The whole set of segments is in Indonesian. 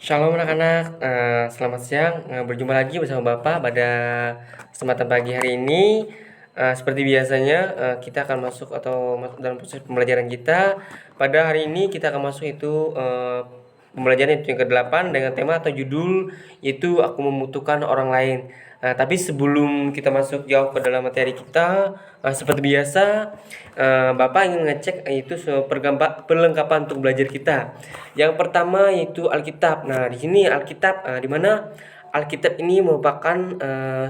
Shalom anak-anak, selamat siang. Berjumpa lagi bersama Bapak pada kesempatan pagi hari ini. Seperti biasanya, kita akan masuk atau masuk dalam proses pembelajaran kita. Pada hari ini kita akan masuk itu pembelajaran itu yang ke-8 dengan tema atau judul yaitu Aku Membutuhkan Orang Lain. Tapi sebelum kita masuk jauh ke dalam materi kita, seperti biasa, Bapak ingin mengecek itu perlengkapan untuk belajar kita. Yang pertama yaitu Alkitab. Nah, di sini Alkitab, di mana Alkitab ini merupakan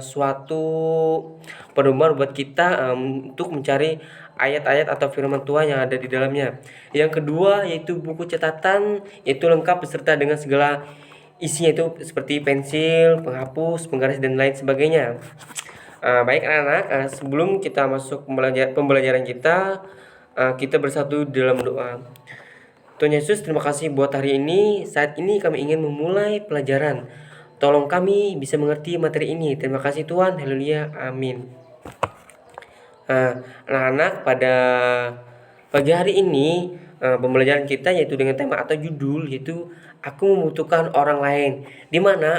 suatu pedoman buat kita untuk mencari ayat-ayat atau firman Tuhan yang ada di dalamnya. Yang kedua yaitu buku catatan, yaitu lengkap beserta dengan segala isinya itu seperti pensil, penghapus, penggaris dan lain sebagainya. Baik anak-anak, sebelum kita masuk pembelajaran kita, kita bersatu dalam doa. Tuhan Yesus, terima kasih buat hari ini. Saat ini kami ingin memulai pelajaran. Tolong kami bisa mengerti materi ini. Terima kasih Tuhan. Haleluya. Amin. Anak-anak, pada pagi hari ini pembelajaran kita yaitu dengan tema atau judul yaitu Aku Membutuhkan Orang Lain. Di mana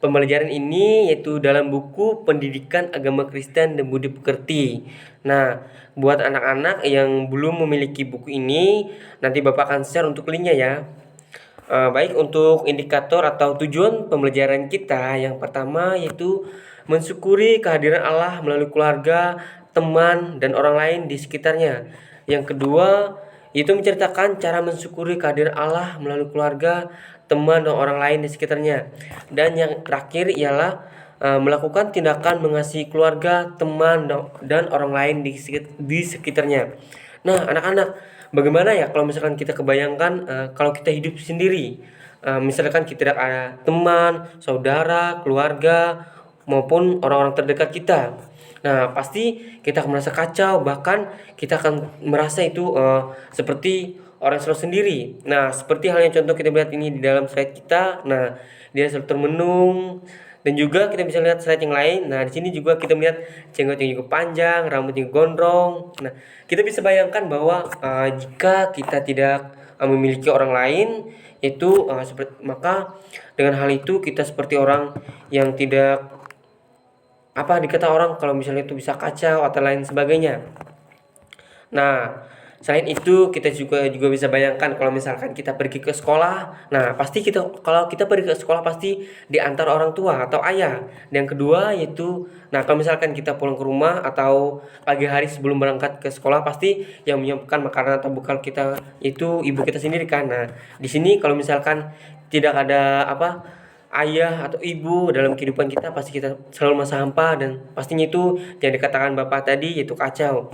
pembelajaran ini yaitu dalam buku Pendidikan Agama Kristen dan Budi Pekerti. Nah, buat anak-anak yang belum memiliki buku ini, nanti Bapak akan share untuk linknya ya. Baik, untuk indikator atau tujuan pembelajaran kita yang pertama yaitu mensyukuri kehadiran Allah melalui keluarga, teman, dan orang lain di sekitarnya. Yang kedua yaitu menceritakan cara mensyukuri kehadiran Allah melalui keluarga, teman, dan orang lain di sekitarnya. Dan yang terakhir ialah melakukan tindakan mengasihi keluarga, teman, dan orang lain di sekitarnya. Nah, anak-anak, bagaimana ya kalau misalkan kita kebayangkan kalau kita hidup sendiri, misalkan kita tidak ada teman, saudara, keluarga, maupun orang-orang terdekat kita. Nah, pasti kita akan merasa kacau, bahkan kita akan merasa itu seperti orang selalu sendiri. Nah, seperti halnya contoh kita lihat ini di dalam slide kita. Nah, dia selalu termenung, dan juga kita bisa lihat slide yang lain. Nah, di sini juga kita melihat jenggot yang juga panjang, rambut yang gondrong. Nah, kita bisa bayangkan bahwa jika kita tidak memiliki orang lain, itu maka dengan hal itu kita seperti orang yang tidak dikata orang kalau misalnya itu bisa kacau atau lain sebagainya. Nah, selain itu kita juga bisa bayangkan kalau misalkan kita pergi ke sekolah. Nah, pasti kalau kita pergi ke sekolah pasti diantar orang tua atau ayah. Dan yang kedua yaitu, nah kalau misalkan kita pulang ke rumah atau pagi hari sebelum berangkat ke sekolah, pasti yang menyiapkan makanan atau bekal kita itu ibu kita sendiri kan. Nah, di sini kalau misalkan tidak ada ayah atau ibu dalam kehidupan kita, pasti kita selalu masa hampa, dan pastinya itu yang dikatakan bapak tadi yaitu kacau.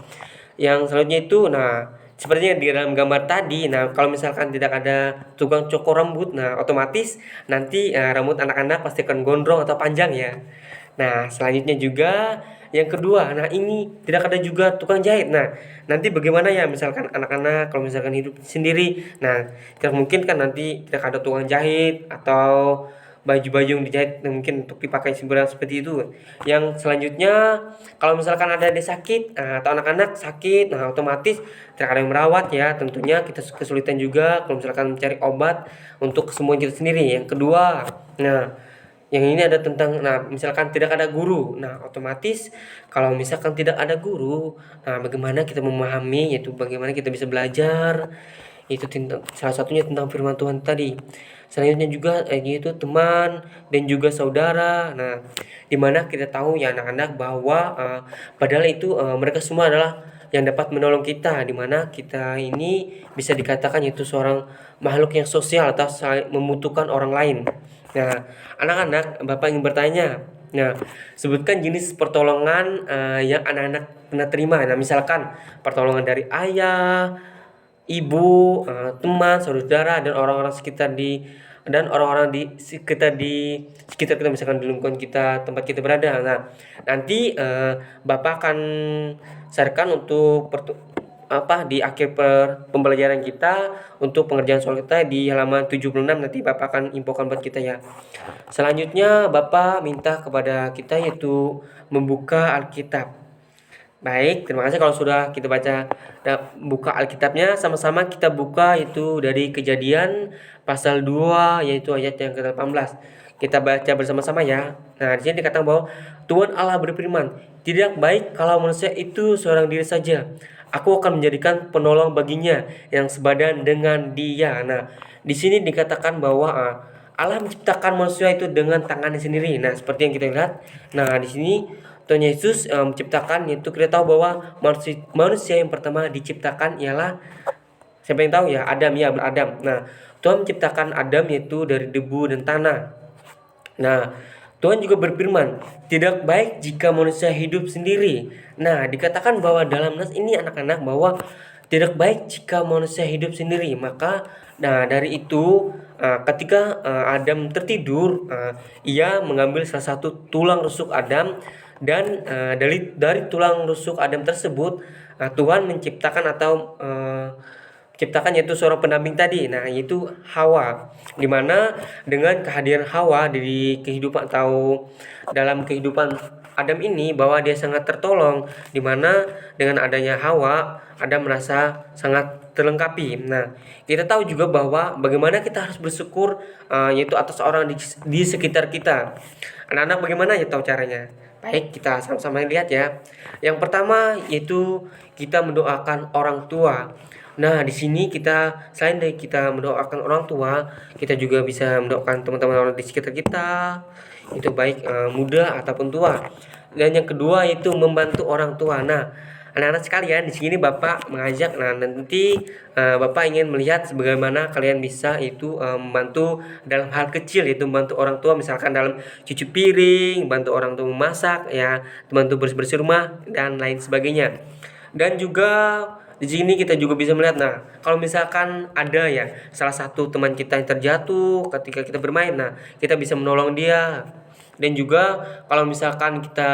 Yang selanjutnya itu, nah sepertinya di dalam gambar tadi, nah kalau misalkan tidak ada tukang cukur rambut, nah otomatis nanti rambut anak-anak pasti akan gondrong atau panjang ya. Nah, selanjutnya juga yang kedua, nah ini tidak ada juga tukang jahit. Nah, nanti bagaimana ya misalkan anak-anak kalau misalkan hidup sendiri. Nah, tidak mungkin kan nanti tidak ada tukang jahit atau baju-baju yang dijahit mungkin untuk dipakai hiburan seperti itu. Yang selanjutnya, kalau misalkan ada adik sakit atau anak-anak sakit, nah otomatis tidak ada yang merawat ya. Tentunya kita kesulitan juga kalau misalkan mencari obat untuk kesembuhan kita sendiri. Yang kedua, nah yang ini ada tentang, nah misalkan tidak ada guru, nah otomatis kalau misalkan tidak ada guru, nah bagaimana kita memahami, yaitu bagaimana kita bisa belajar, itu tentang salah satunya tentang firman Tuhan tadi. Selanjutnya juga yaitu teman dan juga saudara. Nah, dimana kita tahu ya anak-anak bahwa padahal itu mereka semua adalah yang dapat menolong kita, dimana kita ini bisa dikatakan yaitu seorang makhluk yang sosial atau membutuhkan orang lain. Nah, anak-anak, Bapak ingin bertanya. Nah, sebutkan jenis pertolongan yang anak-anak pernah terima. Nah, misalkan pertolongan dari ayah, ibu, teman, saudara, dan orang-orang sekitar di sekitar kita, misalkan di lingkungan kita, tempat kita berada. Nah, nanti Bapak akan sarankan untuk di akhir pembelajaran kita untuk pengerjaan soal kita di halaman 76, nanti Bapak akan infokan buat kita ya. Selanjutnya Bapak minta kepada kita yaitu membuka Alkitab. Baik, terima kasih kalau sudah kita baca. Nah, buka Alkitabnya sama-sama kita buka itu dari Kejadian pasal 2 yaitu ayat yang ke-18. Kita baca bersama-sama ya. Nah, di sini dikatakan bahwa Tuhan Allah berfirman, "Tidak baik kalau manusia itu seorang diri saja. Aku akan menjadikan penolong baginya yang sebadan dengan dia." Nah, di sini dikatakan bahwa Allah menciptakan manusia itu dengan tangannya sendiri. Nah, seperti yang kita lihat. Nah, di sini Tuhan Yesus menciptakan, yaitu kita tahu bahwa manusia yang pertama diciptakan ialah siapa yang tahu ya, Adam ya, Adam. Nah, Tuhan menciptakan Adam yaitu dari debu dan tanah. Nah, Tuhan juga berfirman, tidak baik jika manusia hidup sendiri. Nah, dikatakan bahwa dalam nas ini anak-anak bahwa tidak baik jika manusia hidup sendiri. Maka nah dari itu ketika Adam tertidur, ia mengambil salah satu tulang rusuk Adam dan dari tulang rusuk Adam tersebut Tuhan menciptakan atau ciptakan yaitu seorang pendamping tadi. Nah, yaitu Hawa. Dimana dengan kehadiran Hawa di kehidupan atau dalam kehidupan Adam ini bahwa dia sangat tertolong, dimana dengan adanya Hawa Adam merasa sangat terlengkapi. Nah, kita tahu juga bahwa bagaimana kita harus bersyukur yaitu atas orang di sekitar kita. Anak-anak bagaimana ya tahu caranya? Baik, kita sama-sama lihat ya. Yang pertama yaitu kita mendoakan orang tua. Nah, di sini kita selain dari kita mendoakan orang tua, kita juga bisa mendoakan teman-teman orang di sekitar kita, itu baik muda ataupun tua. Dan yang kedua itu membantu orang tua. Nah, anak-anak sekalian, di sini Bapak mengajak, nah nanti Bapak ingin melihat bagaimana kalian bisa itu membantu dalam hal kecil, yaitu membantu orang tua misalkan dalam cuci piring, bantu orang tua memasak ya, membantu bersih-bersih rumah dan lain sebagainya. Dan juga di sini kita juga bisa melihat, nah kalau misalkan ada ya salah satu teman kita yang terjatuh ketika kita bermain, nah kita bisa menolong dia. Dan juga kalau misalkan kita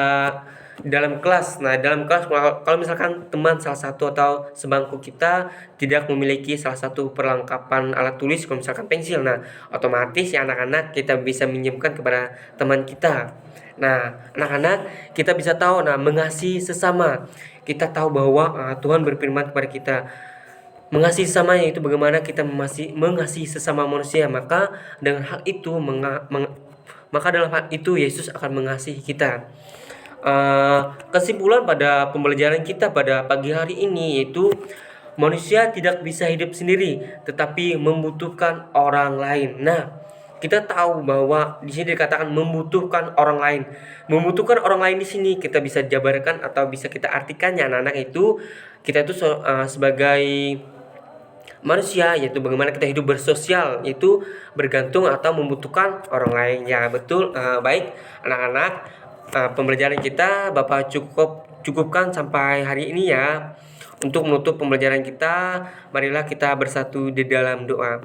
dalam kelas, nah dalam kelas kalau misalkan teman salah satu atau sebangku kita tidak memiliki salah satu perlengkapan alat tulis, kalau misalkan pensil, nah otomatis ya anak-anak kita bisa minjamkan kepada teman kita. Nah, anak-anak kita bisa tahu, nah mengasihi sesama. Kita tahu bahwa Tuhan berfirman kepada kita, mengasihi sesama yaitu bagaimana kita mengasihi sesama manusia. Maka dengan hal itu maka dalam hal itu Yesus akan mengasihi kita. Kesimpulan pada pembelajaran kita pada pagi hari ini yaitu manusia tidak bisa hidup sendiri, tetapi membutuhkan orang lain. Nah, kita tahu bahwa di sini dikatakan membutuhkan orang lain. Membutuhkan orang lain di sini kita bisa jabarkan atau bisa kita artikannya anak-anak itu kita itu sebagai manusia, yaitu bagaimana kita hidup bersosial, yaitu bergantung atau membutuhkan orang lain. Ya, betul. Baik anak-anak, pembelajaran kita Bapak cukupkan sampai hari ini ya. Untuk menutup pembelajaran kita, marilah kita bersatu di dalam doa.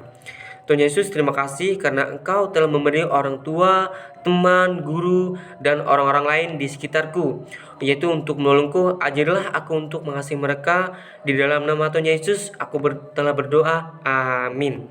Tuhan Yesus, terima kasih karena Engkau telah memberi orang tua, teman, guru, dan orang-orang lain di sekitarku, yaitu untuk menolongku. Ajarilah aku untuk mengasihi mereka. Di dalam nama Tuhan Yesus, aku telah berdoa. Amin.